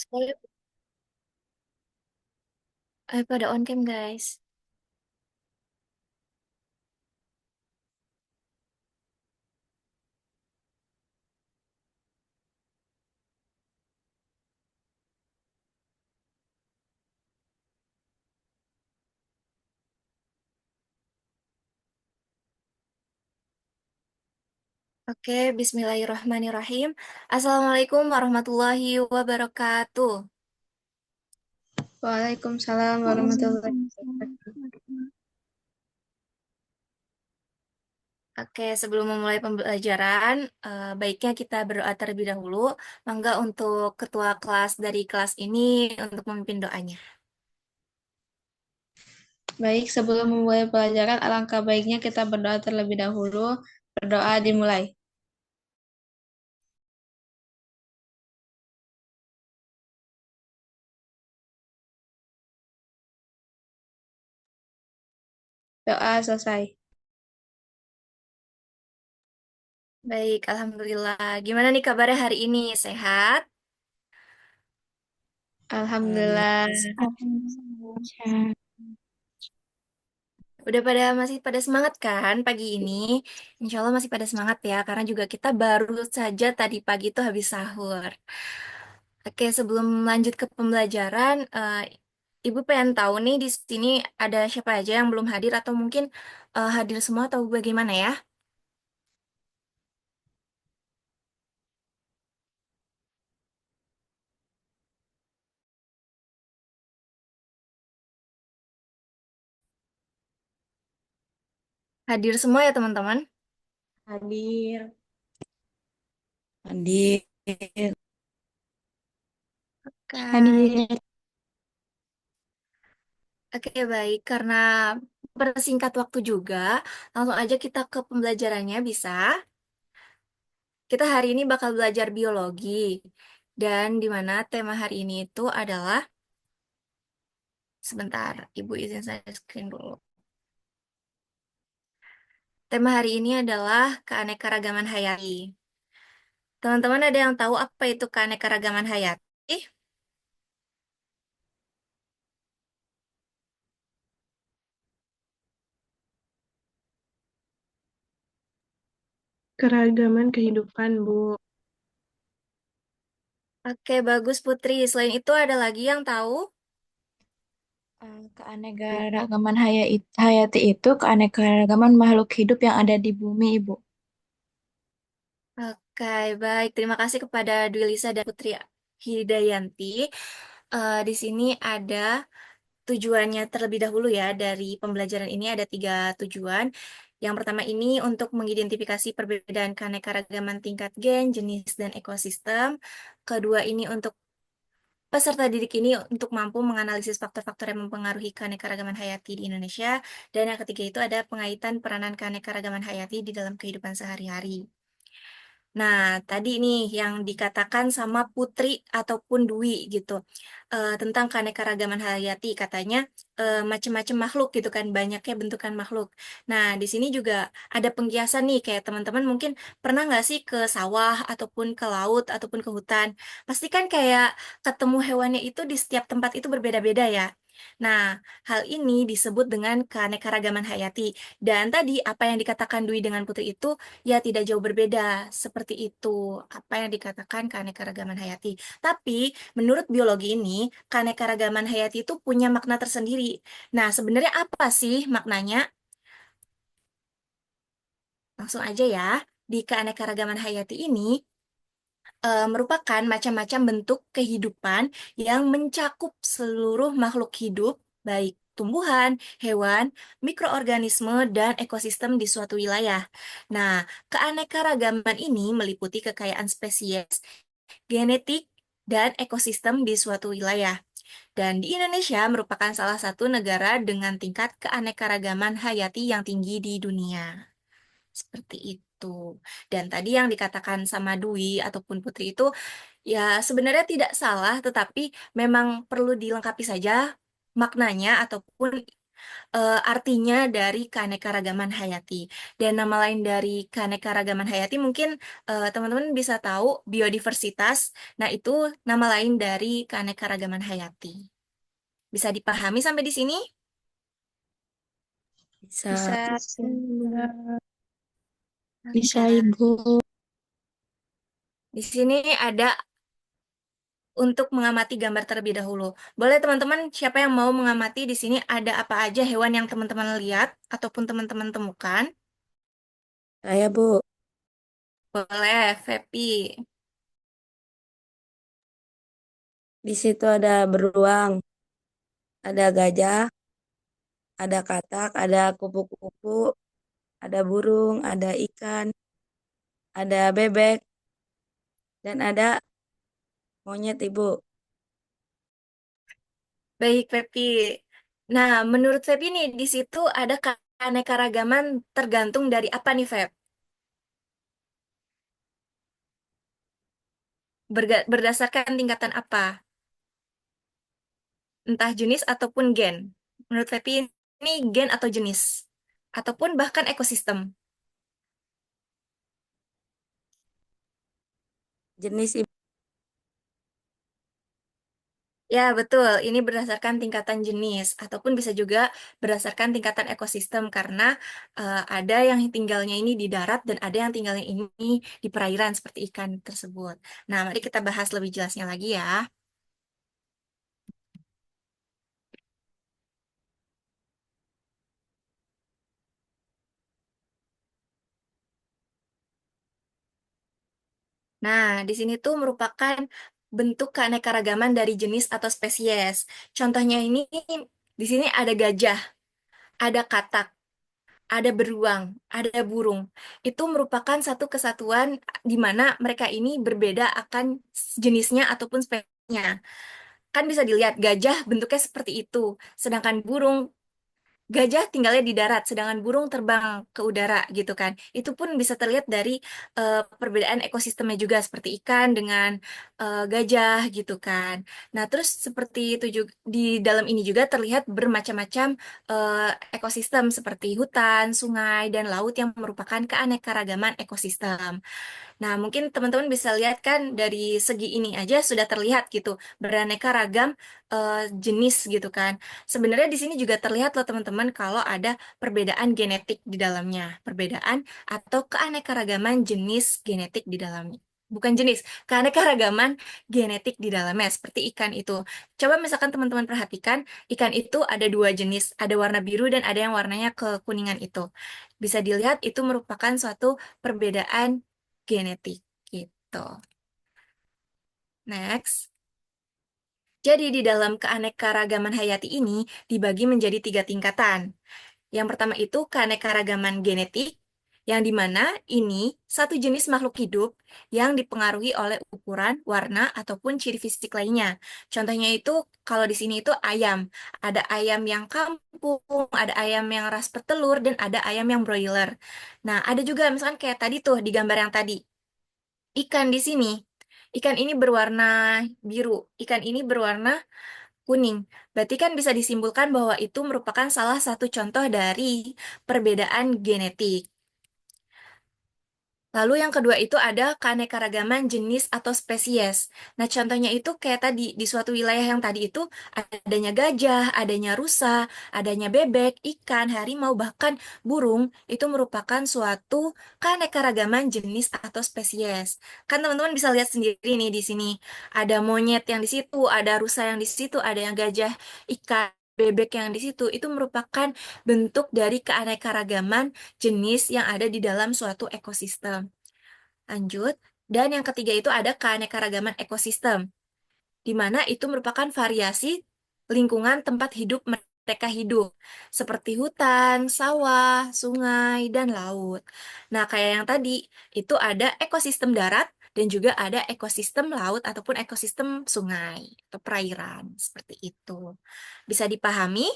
Saya pada on cam guys. Oke, Bismillahirrahmanirrahim. Assalamualaikum warahmatullahi wabarakatuh. Waalaikumsalam warahmatullahi wabarakatuh. Waalaikumsalam. Oke, sebelum memulai pembelajaran, baiknya kita berdoa terlebih dahulu. Mangga untuk ketua kelas dari kelas ini untuk memimpin doanya. Baik, sebelum memulai pelajaran, alangkah baiknya kita berdoa terlebih dahulu. Berdoa dimulai. Doa selesai. Baik, Alhamdulillah. Gimana nih kabarnya hari ini? Sehat? Alhamdulillah. Alhamdulillah. Masih pada semangat kan pagi ini? Insya Allah masih pada semangat ya, karena juga kita baru saja tadi pagi itu habis sahur. Oke, sebelum lanjut ke pembelajaran, Ibu pengen tahu nih di sini ada siapa aja yang belum hadir atau mungkin hadir semua atau bagaimana ya? Hadir semua ya teman-teman? Hadir. Hadir. Oke, Hadir. oke baik. Karena persingkat waktu juga, langsung aja kita ke pembelajarannya bisa. Kita hari ini bakal belajar biologi. Dan di mana tema hari ini itu adalah, sebentar, Ibu izin saya screen dulu. Tema hari ini adalah keanekaragaman hayati. Teman-teman ada yang tahu apa itu keanekaragaman hayati? Keragaman kehidupan, Bu. Oke, bagus Putri. Selain itu ada lagi yang tahu? Keanekaragaman hayati itu keanekaragaman makhluk hidup yang ada di bumi, Ibu. Oke, baik. Terima kasih kepada Dwi Lisa dan Putri Hidayanti. Di sini ada tujuannya terlebih dahulu ya. Dari pembelajaran ini ada tiga tujuan. Yang pertama ini untuk mengidentifikasi perbedaan keanekaragaman tingkat gen, jenis, dan ekosistem. Kedua ini untuk peserta didik ini untuk mampu menganalisis faktor-faktor yang mempengaruhi keanekaragaman hayati di Indonesia. Dan yang ketiga itu ada pengaitan peranan keanekaragaman hayati di dalam kehidupan sehari-hari. Nah, tadi nih yang dikatakan sama Putri ataupun Dwi gitu, tentang keanekaragaman hayati katanya macam-macam makhluk gitu kan, banyaknya bentukan makhluk. Nah, di sini juga ada pengkiasan nih, kayak teman-teman mungkin pernah nggak sih ke sawah ataupun ke laut ataupun ke hutan? Pasti kan kayak ketemu hewannya itu di setiap tempat itu berbeda-beda ya. Nah, hal ini disebut dengan keanekaragaman hayati. Dan tadi apa yang dikatakan Dwi dengan Putri itu ya tidak jauh berbeda seperti itu apa yang dikatakan keanekaragaman hayati. Tapi menurut biologi ini keanekaragaman hayati itu punya makna tersendiri. Nah, sebenarnya apa sih maknanya? Langsung aja ya. Di keanekaragaman hayati ini merupakan macam-macam bentuk kehidupan yang mencakup seluruh makhluk hidup, baik tumbuhan, hewan, mikroorganisme, dan ekosistem di suatu wilayah. Nah, keanekaragaman ini meliputi kekayaan spesies, genetik, dan ekosistem di suatu wilayah. Dan di Indonesia merupakan salah satu negara dengan tingkat keanekaragaman hayati yang tinggi di dunia. Seperti itu. Dan tadi yang dikatakan sama Dwi ataupun Putri itu ya sebenarnya tidak salah, tetapi memang perlu dilengkapi saja maknanya ataupun artinya dari keanekaragaman hayati. Dan nama lain dari keanekaragaman hayati mungkin teman-teman bisa tahu biodiversitas. Nah, itu nama lain dari keanekaragaman hayati. Bisa dipahami sampai di sini? Bisa. Bisa. Bisa, Oke. Ibu. Di sini ada untuk mengamati gambar terlebih dahulu. Boleh teman-teman, siapa yang mau mengamati di sini ada apa aja hewan yang teman-teman lihat ataupun teman-teman temukan? Saya, Bu. Boleh, Fepi. Di situ ada beruang, ada gajah, ada katak, ada kupu-kupu, ada burung, ada ikan, ada bebek, dan ada monyet, Ibu. Baik, Fepi. Nah, menurut Fepi nih, di situ ada keanekaragaman tergantung dari apa nih, Feb? Berdasarkan tingkatan apa? Entah jenis ataupun gen. Menurut Fepi ini gen atau jenis? Ataupun bahkan ekosistem. Jenis, Ibu. Ya, betul. Ini berdasarkan tingkatan jenis, ataupun bisa juga berdasarkan tingkatan ekosistem, karena ada yang tinggalnya ini di darat dan ada yang tinggalnya ini di perairan, seperti ikan tersebut. Nah, mari kita bahas lebih jelasnya lagi ya. Nah, di sini tuh merupakan bentuk keanekaragaman dari jenis atau spesies. Contohnya ini, di sini ada gajah, ada katak, ada beruang, ada burung. Itu merupakan satu kesatuan di mana mereka ini berbeda akan jenisnya ataupun spesiesnya. Kan bisa dilihat gajah bentuknya seperti itu, sedangkan burung gajah tinggalnya di darat, sedangkan burung terbang ke udara gitu kan. Itu pun bisa terlihat dari perbedaan ekosistemnya juga seperti ikan dengan gajah gitu kan. Nah, terus seperti itu juga di dalam ini juga terlihat bermacam-macam ekosistem seperti hutan, sungai, dan laut yang merupakan keanekaragaman ekosistem. Nah, mungkin teman-teman bisa lihat kan dari segi ini aja sudah terlihat gitu, beraneka ragam jenis gitu kan. Sebenarnya di sini juga terlihat loh teman-teman kalau ada perbedaan genetik di dalamnya, perbedaan atau keanekaragaman jenis genetik di dalamnya. Bukan jenis, keanekaragaman genetik di dalamnya, seperti ikan itu. Coba misalkan teman-teman perhatikan, ikan itu ada dua jenis, ada warna biru dan ada yang warnanya kekuningan itu. Bisa dilihat itu merupakan suatu perbedaan genetik gitu. Next. Jadi di dalam keanekaragaman hayati ini dibagi menjadi tiga tingkatan. Yang pertama itu keanekaragaman genetik, yang dimana ini satu jenis makhluk hidup yang dipengaruhi oleh ukuran, warna, ataupun ciri fisik lainnya. Contohnya itu kalau di sini itu ayam. Ada ayam yang kampung, ada ayam yang ras petelur, dan ada ayam yang broiler. Nah, ada juga misalkan kayak tadi tuh di gambar yang tadi. Ikan di sini. Ikan ini berwarna biru, ikan ini berwarna kuning. Berarti kan bisa disimpulkan bahwa itu merupakan salah satu contoh dari perbedaan genetik. Lalu yang kedua itu ada keanekaragaman jenis atau spesies. Nah, contohnya itu kayak tadi, di suatu wilayah yang tadi itu adanya gajah, adanya rusa, adanya bebek, ikan, harimau, bahkan burung, itu merupakan suatu keanekaragaman jenis atau spesies. Kan teman-teman bisa lihat sendiri nih di sini. Ada monyet yang di situ, ada rusa yang di situ, ada yang gajah, ikan, bebek yang di situ. Itu merupakan bentuk dari keanekaragaman jenis yang ada di dalam suatu ekosistem. Lanjut, dan yang ketiga itu ada keanekaragaman ekosistem, di mana itu merupakan variasi lingkungan tempat hidup mereka hidup, seperti hutan, sawah, sungai, dan laut. Nah, kayak yang tadi, itu ada ekosistem darat dan juga ada ekosistem laut ataupun ekosistem sungai atau perairan, seperti itu. Bisa dipahami?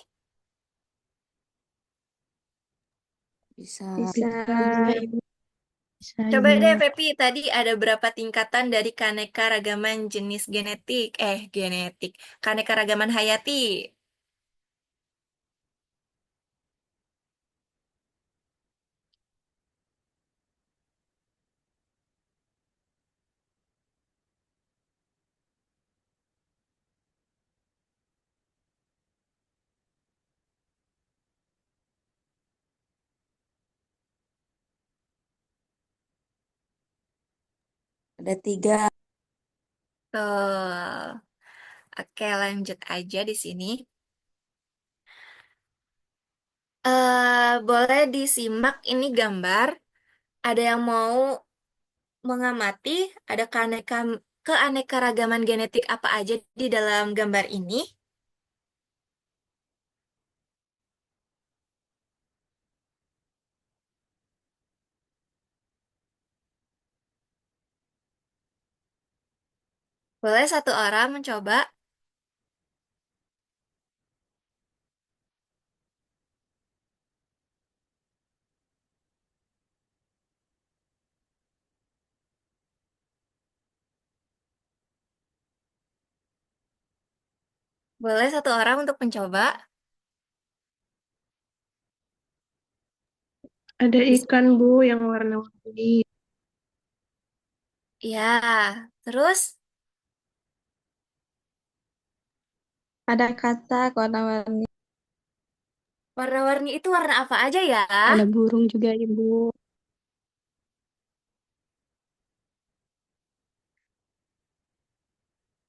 Bisa. Bisa. Bisa, Coba Ibu. deh, Pepi, tadi ada berapa tingkatan dari keanekaragaman jenis genetik, keanekaragaman hayati. Ada 3. Tuh. Oke, lanjut aja di sini. Boleh disimak ini gambar. Ada yang mau mengamati, ada keanekaragaman genetik apa aja di dalam gambar ini? Boleh satu orang mencoba? Boleh satu orang untuk mencoba? Ada Bis- ikan, Bu, yang warna-warni. Ya, terus Ada katak warna-warni. warna-warni itu warna apa aja ya? Ada burung juga, Ibu.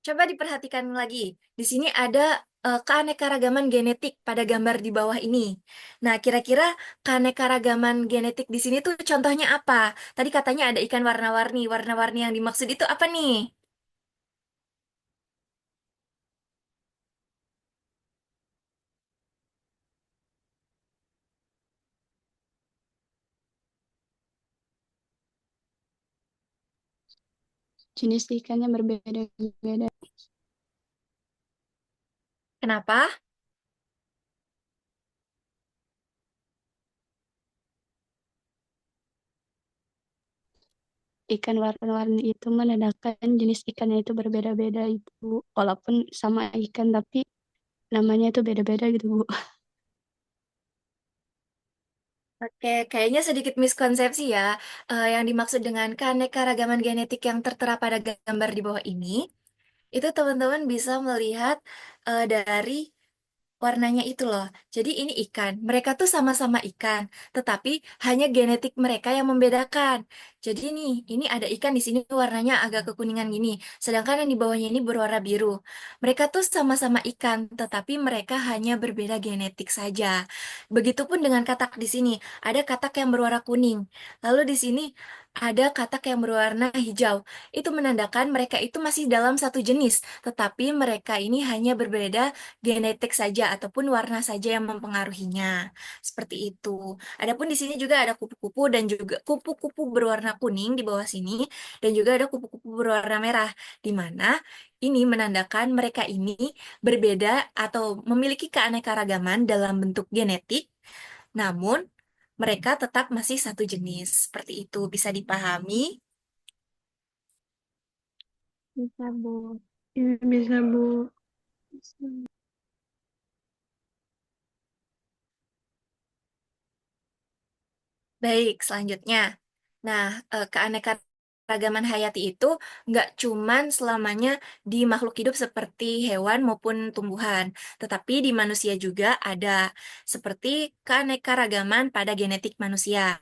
Coba diperhatikan lagi. Di sini ada keanekaragaman genetik pada gambar di bawah ini. Nah, kira-kira keanekaragaman genetik di sini tuh contohnya apa? Tadi katanya ada ikan warna-warni. Warna-warni yang dimaksud itu apa nih? Jenis ikannya berbeda-beda. Kenapa? Ikan warna-warni itu menandakan jenis ikannya itu berbeda-beda, Ibu. Walaupun sama ikan, tapi namanya itu beda-beda gitu, Bu. Oke, kayaknya sedikit miskonsepsi ya. Yang dimaksud dengan keanekaragaman genetik yang tertera pada gambar di bawah ini, itu teman-teman bisa melihat dari warnanya itu loh. Jadi ini ikan. Mereka tuh sama-sama ikan, tetapi hanya genetik mereka yang membedakan. Jadi nih, ini ada ikan di sini warnanya agak kekuningan gini, sedangkan yang di bawahnya ini berwarna biru. Mereka tuh sama-sama ikan, tetapi mereka hanya berbeda genetik saja. Begitupun dengan katak di sini, ada katak yang berwarna kuning. Lalu di sini ada katak yang berwarna hijau. Itu menandakan mereka itu masih dalam satu jenis, tetapi mereka ini hanya berbeda genetik saja ataupun warna saja yang mempengaruhinya. Seperti itu. Adapun di sini juga ada kupu-kupu dan juga kupu-kupu berwarna kuning di bawah sini dan juga ada kupu-kupu berwarna merah di mana ini menandakan mereka ini berbeda atau memiliki keanekaragaman dalam bentuk genetik, namun mereka tetap masih satu jenis. Seperti itu bisa dipahami. Bisa, Bu. Ya, bisa, Bu. Baik, selanjutnya. Nah, keanekaragaman hayati itu nggak cuman selamanya di makhluk hidup seperti hewan maupun tumbuhan, tetapi di manusia juga ada, seperti keanekaragaman pada genetik manusia.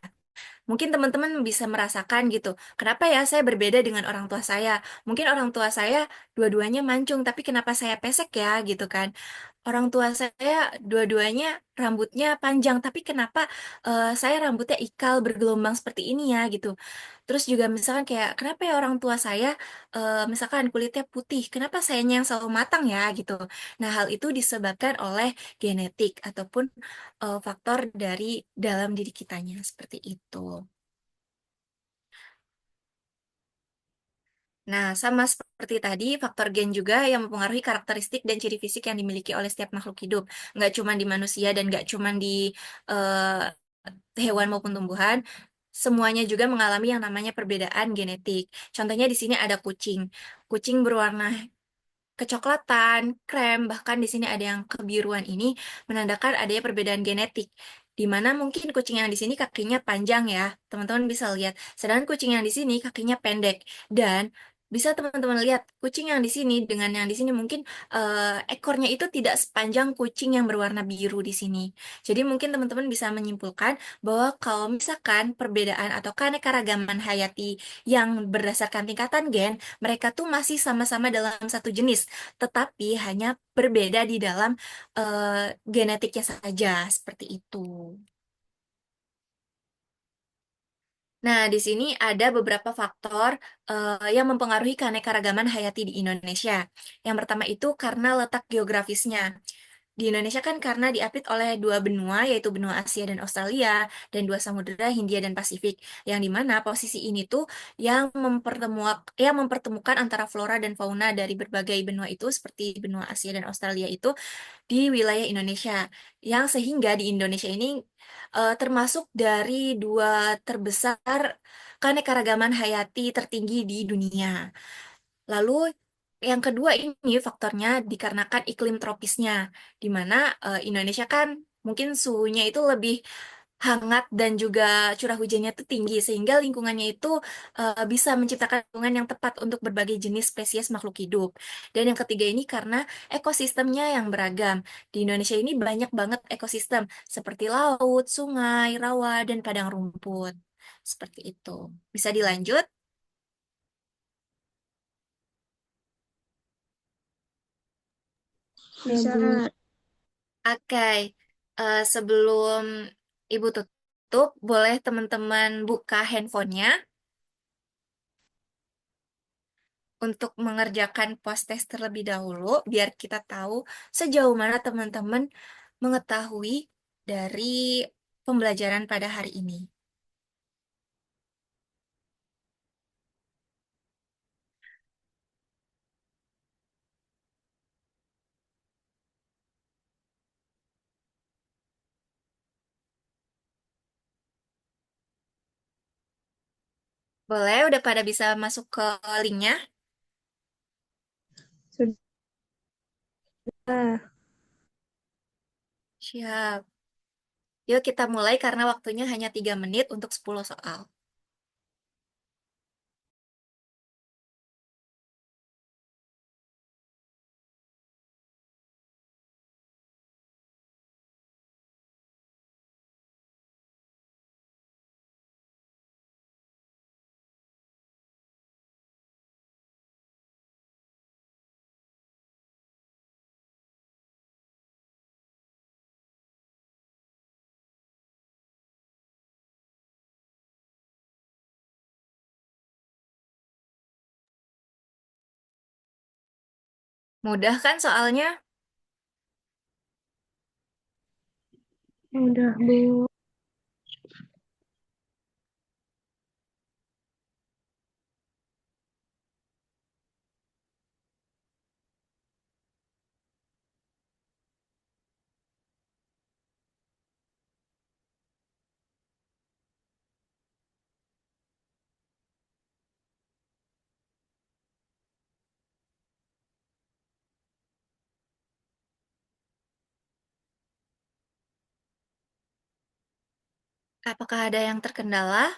Mungkin teman-teman bisa merasakan gitu, kenapa ya saya berbeda dengan orang tua saya? Mungkin orang tua saya dua-duanya mancung, tapi kenapa saya pesek ya gitu kan? Orang tua saya dua-duanya rambutnya panjang, tapi kenapa saya rambutnya ikal bergelombang seperti ini ya gitu. Terus juga misalkan kayak kenapa ya orang tua saya misalkan kulitnya putih, kenapa sayanya yang selalu matang ya gitu. Nah, hal itu disebabkan oleh genetik ataupun faktor dari dalam diri kitanya seperti itu. Nah, sama seperti tadi, faktor gen juga yang mempengaruhi karakteristik dan ciri fisik yang dimiliki oleh setiap makhluk hidup. Nggak cuma di manusia dan nggak cuma di hewan maupun tumbuhan, semuanya juga mengalami yang namanya perbedaan genetik. Contohnya di sini ada kucing. Kucing berwarna kecoklatan, krem, bahkan di sini ada yang kebiruan ini menandakan adanya perbedaan genetik. Di mana mungkin kucing yang di sini kakinya panjang ya, teman-teman bisa lihat. Sedangkan kucing yang di sini kakinya pendek. Dan bisa teman-teman lihat kucing yang di sini dengan yang di sini mungkin ekornya itu tidak sepanjang kucing yang berwarna biru di sini. Jadi mungkin teman-teman bisa menyimpulkan bahwa kalau misalkan perbedaan atau keanekaragaman hayati yang berdasarkan tingkatan gen, mereka tuh masih sama-sama dalam satu jenis, tetapi hanya berbeda di dalam genetiknya saja, seperti itu. Nah, di sini ada beberapa faktor yang mempengaruhi keanekaragaman hayati di Indonesia. Yang pertama itu karena letak geografisnya. Di Indonesia kan karena diapit oleh dua benua, yaitu benua Asia dan Australia, dan dua samudera Hindia dan Pasifik, yang dimana posisi ini tuh yang mempertemukan antara flora dan fauna dari berbagai benua itu, seperti benua Asia dan Australia itu, di wilayah Indonesia, yang sehingga di Indonesia ini termasuk dari dua terbesar keanekaragaman hayati tertinggi di dunia. Lalu yang kedua ini faktornya dikarenakan iklim tropisnya, di mana Indonesia kan mungkin suhunya itu lebih hangat dan juga curah hujannya itu tinggi, sehingga lingkungannya itu bisa menciptakan lingkungan yang tepat untuk berbagai jenis spesies makhluk hidup. Dan yang ketiga ini karena ekosistemnya yang beragam. Di Indonesia ini banyak banget ekosistem seperti laut, sungai, rawa, dan padang rumput. Seperti itu. Bisa dilanjut? Ya, Bisa. Bu. Oke, sebelum Ibu tutup, boleh teman-teman buka handphonenya untuk mengerjakan post test terlebih dahulu, biar kita tahu sejauh mana teman-teman mengetahui dari pembelajaran pada hari ini. Boleh, udah pada bisa masuk ke linknya? Sudah. Siap. Yuk kita mulai karena waktunya hanya 3 menit untuk 10 soal. Mudah kan soalnya? Udah, Bu. Apakah ada yang terkendala?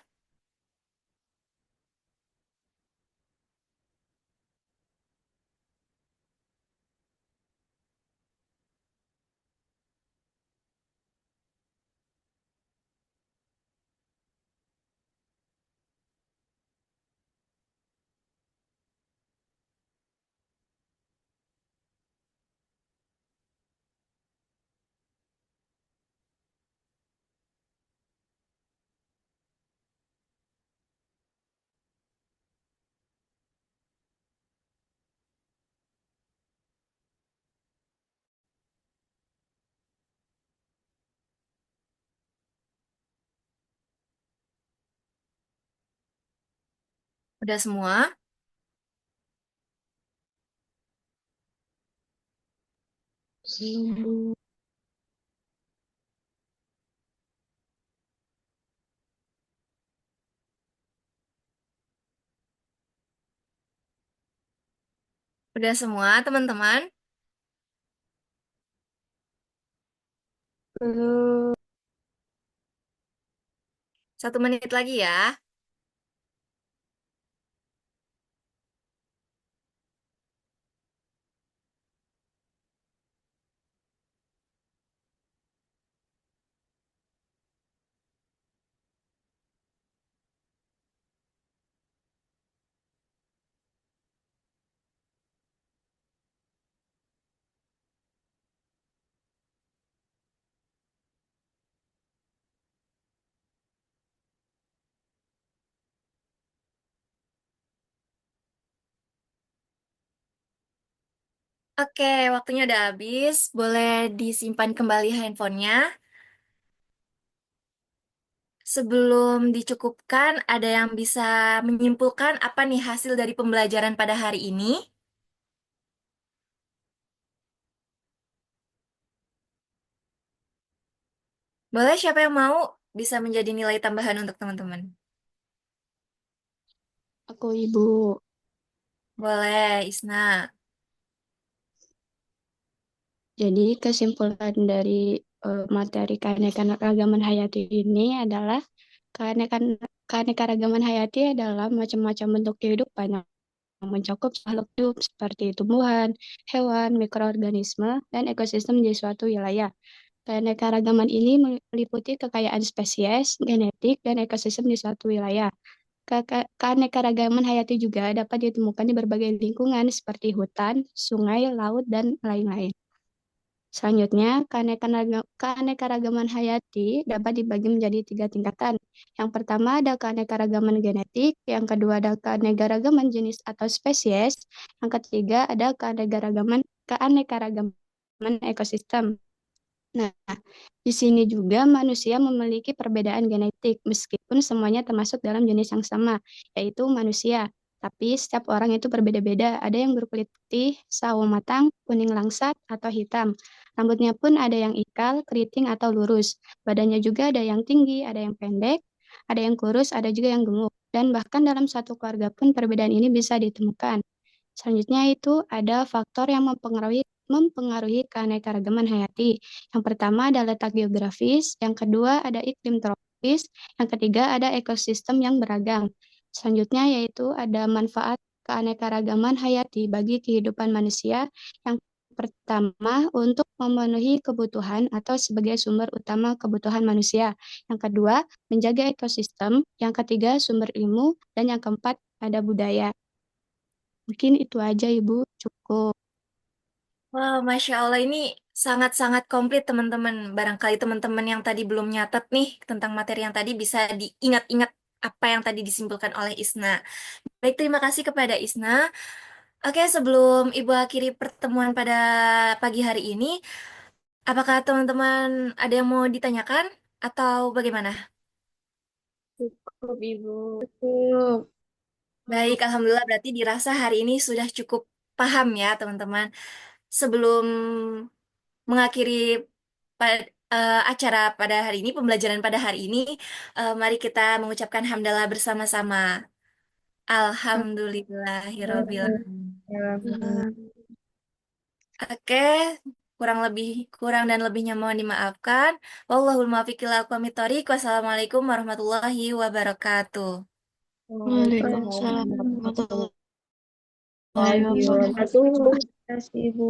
Udah semua? Belum, Bu. Udah semua, teman-teman? Belum. 1 menit lagi ya. Oke, waktunya udah habis. Boleh disimpan kembali handphonenya. Sebelum dicukupkan, ada yang bisa menyimpulkan apa nih hasil dari pembelajaran pada hari ini? Boleh siapa yang mau bisa menjadi nilai tambahan untuk teman-teman? Aku Ibu. Boleh, Isna. Jadi kesimpulan dari materi keanekaragaman hayati ini adalah keanekan keanekaragaman hayati adalah macam-macam bentuk kehidupan yang mencakup makhluk hidup seperti tumbuhan, hewan, mikroorganisme, dan ekosistem di suatu wilayah. Keanekaragaman ini meliputi kekayaan spesies, genetik, dan ekosistem di suatu wilayah. Keanekaragaman hayati juga dapat ditemukan di berbagai lingkungan seperti hutan, sungai, laut, dan lain-lain. Selanjutnya, keanekaragaman hayati dapat dibagi menjadi 3 tingkatan. Yang pertama ada keanekaragaman genetik, yang kedua ada keanekaragaman jenis atau spesies, yang ketiga ada keanekaragaman ekosistem. Nah, di sini juga manusia memiliki perbedaan genetik, meskipun semuanya termasuk dalam jenis yang sama, yaitu manusia. Tapi setiap orang itu berbeda-beda. Ada yang berkulit putih, sawo matang, kuning langsat, atau hitam. Rambutnya pun ada yang ikal, keriting, atau lurus. Badannya juga ada yang tinggi, ada yang pendek, ada yang kurus, ada juga yang gemuk. Dan bahkan dalam satu keluarga pun perbedaan ini bisa ditemukan. Selanjutnya itu ada faktor yang mempengaruhi keanekaragaman hayati. Yang pertama ada letak geografis, yang kedua ada iklim tropis, yang ketiga ada ekosistem yang beragam. Selanjutnya yaitu ada manfaat keanekaragaman hayati bagi kehidupan manusia. Yang pertama untuk memenuhi kebutuhan atau sebagai sumber utama kebutuhan manusia. Yang kedua, menjaga ekosistem. Yang ketiga, sumber ilmu. Dan yang keempat, ada budaya. Mungkin itu aja, Ibu. Cukup. Wow, Masya Allah ini sangat-sangat komplit teman-teman. Barangkali teman-teman yang tadi belum nyatet nih tentang materi yang tadi bisa diingat-ingat apa yang tadi disimpulkan oleh Isna. Baik, terima kasih kepada Isna. Oke, sebelum Ibu akhiri pertemuan pada pagi hari ini, apakah teman-teman ada yang mau ditanyakan atau bagaimana? Cukup, Ibu. Cukup. Baik, Alhamdulillah berarti dirasa hari ini sudah cukup paham ya teman-teman. Sebelum mengakhiri acara pada hari ini, pembelajaran pada hari ini, mari kita mengucapkan hamdalah bersama-sama. Alhamdulillahirobbil. Oke, kurang dan lebihnya mohon dimaafkan. Wallahul muwaffiq ila aqwamit thoriq. Wassalamualaikum warahmatullahi wabarakatuh. Waalaikumsalam warahmatullahi Terima wabarakatuh. kasih, Ibu.